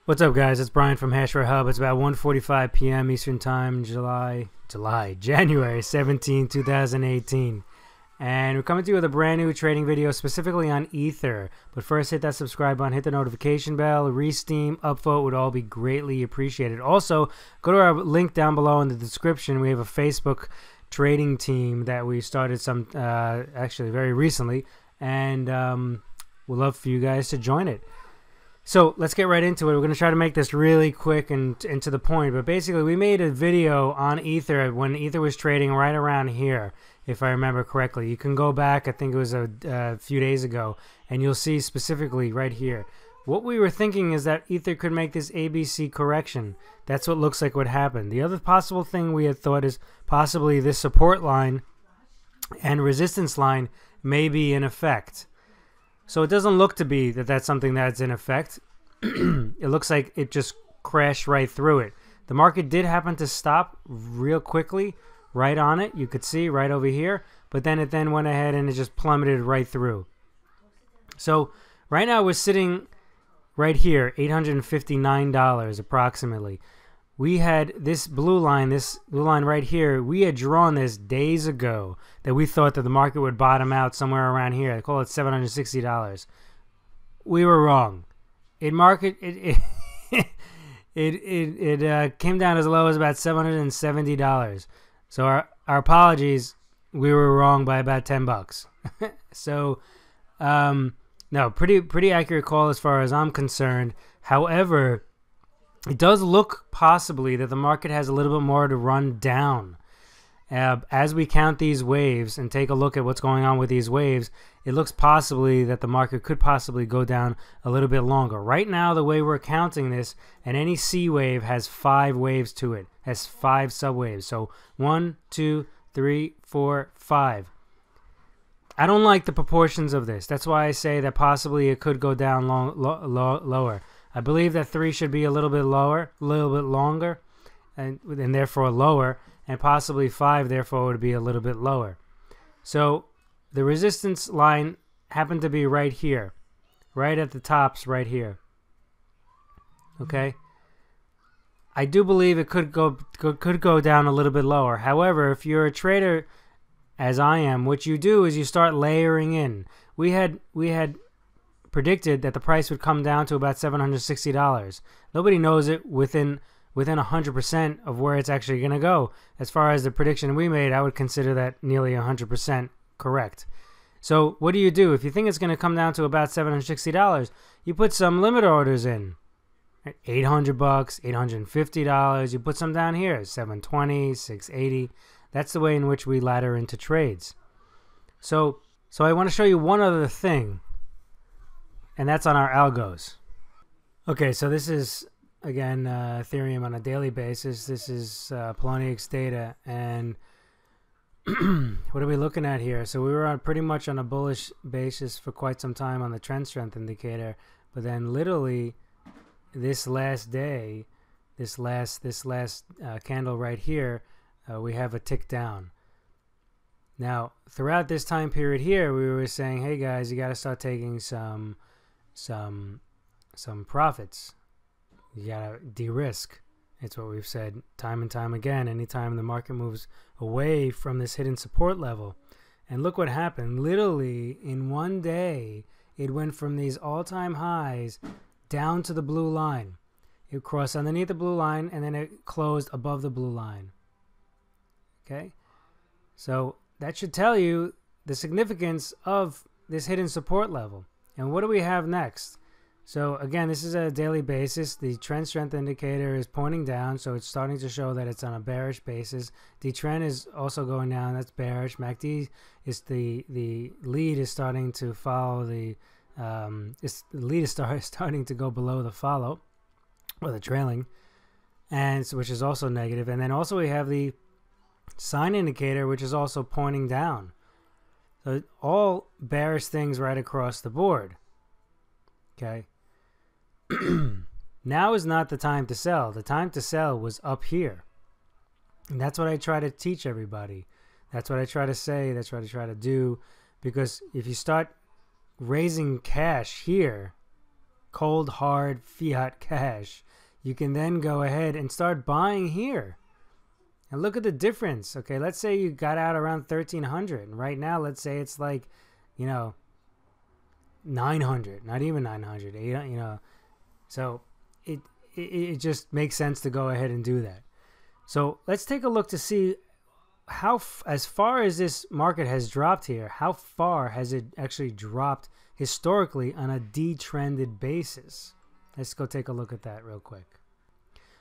What's up, guys? It's Brian from HASHWAREHUB. It's about 1:45 p.m. Eastern Time, January 17, 2018. And we're coming to you with a brand new trading video specifically on Ether. But first, hit that subscribe button, hit the notification bell, re-steam, upvote would all be greatly appreciated. Also, go to our link down below in the description. We have a Facebook trading team that we started actually very recently. And we'd love for you guys to join it. So let's get right into it. We're going to try to make this really quick and to the point. But basically, we made a video on Ether when Ether was trading right around here, if I remember correctly. You can go back, I think it was a few days ago, and you'll see specifically right here. What we were thinking is that Ether could make this ABC correction. That's what looks like what happened. The other possible thing we had thought is possibly this support line and resistance line may be in effect. So it doesn't look to be that that's something that's in effect. It looks like it just crashed right through it. The market did happen to stop real quickly right on it. You could see right over here. But then it then went ahead and it just plummeted right through. So right now we're sitting right here, $859 approximately. We had this blue line right here, we had drawn this days ago that we thought that the market would bottom out somewhere around here. I call it $760. We were wrong. It came down as low as about $770. So our apologies, we were wrong by about 10 bucks. So no, pretty accurate call as far as I'm concerned. However, it does look possibly that the market has a little bit more to run down. As we count these waves and take a look at what's going on with these waves, it looks possibly that the market could possibly go down a little bit longer. Right now, the way we're counting this, and any C wave has 5 waves to it, has 5 subwaves. So 1, 2, 3, 4, 5. I don't like the proportions of this. That's why I say that possibly it could go down lower. I believe that 3 should be a little bit lower, a little bit longer, and therefore lower, and possibly 5 therefore would be a little bit lower. So the resistance line happened to be right here, right at the tops right here. Okay, I do believe it could go down a little bit lower. However, if you're a trader, as I am, what you do is you start layering in. We had predicted that the price would come down to about $760. Nobody knows it within 100% of where it's actually going to go. As far as the prediction we made, I would consider that nearly 100% correct. So what do? If you think it's going to come down to about $760, you put some limit orders in. $800, $850. You put some down here, $720, $680. That's the way in which we ladder into trades. So I want to show you one other thing, and that's on our algos. Okay, so this is, again, Ethereum on a daily basis. This is Poloniex data, and what are we looking at here? So we were pretty much on a bullish basis for quite some time on the trend strength indicator, but then literally this last day, this last candle right here, we have a tick down. Now, throughout this time period here, we were saying, hey guys, you got to start taking some profits. You gotta de-risk. It's what we've said time and time again. Anytime the market moves away from this hidden support level, and look what happened. Literally in one day, it went from these all-time highs down to the blue line. It crossed underneath the blue line, and then it closed above the blue line. Okay, so that should tell you the significance of this hidden support level. And what do we have next? So again, this is a daily basis. The trend strength indicator is pointing down, so it's starting to show that it's on a bearish basis. The trend is also going down. That's bearish. MACD is the lead is starting to follow the lead is starting to go below the follow or the trailing, and which is also negative. And then also we have the sign indicator, which is also pointing down. So all bearish things right across the board. Okay. Now is not the time to sell. The time to sell was up here. And that's what I try to teach everybody. That's what I try to say. That's what I try to do. Because if you start raising cash here, cold hard fiat cash, you can then go ahead and start buying here. And look at the difference. Okay, let's say you got out around 1,300, and right now let's say it's like, you know, 900, not even 900. You know, so it just makes sense to go ahead and do that. So let's take a look to see how, as far as this market has dropped here, how far has it actually dropped historically on a detrended basis. Let's go take a look at that real quick.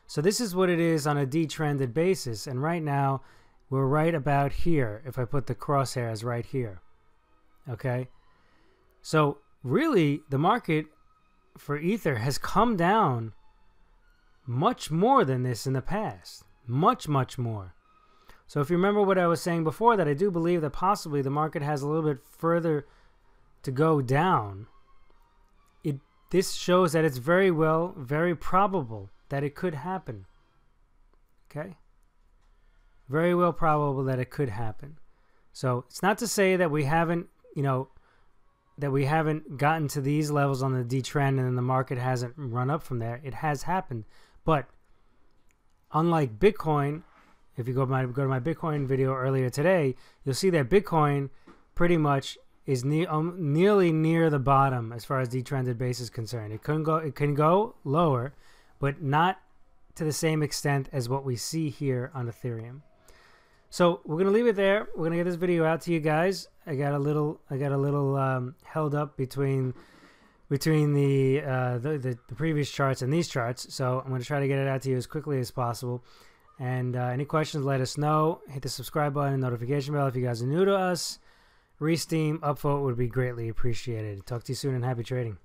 So this is what it is on a detrended basis, and right now we're right about here if I put the crosshairs right here. Okay, so really the market for Ether has come down much more than this in the past. Much more. So if you remember what I was saying before, that I do believe that possibly the market has a little bit further to go down, this shows that it's very probable that it could happen. Okay? Very well probable that it could happen. So it's not to say that we haven't, you know, that we haven't gotten to these levels on the D-trend and then the market hasn't run up from there. It has happened. But unlike Bitcoin, if you go to my Bitcoin video earlier today, you'll see that Bitcoin pretty much is nearly near the bottom as far as detrended base is concerned. It can go lower, but not to the same extent as what we see here on Ethereum. So we're gonna leave it there. We're gonna get this video out to you guys. I got a little held up between the previous charts and these charts, so I'm gonna try to get it out to you as quickly as possible. And any questions, let us know. Hit the subscribe button and notification bell if you guys are new to us. Resteam, upvote would be greatly appreciated. Talk to you soon and happy trading.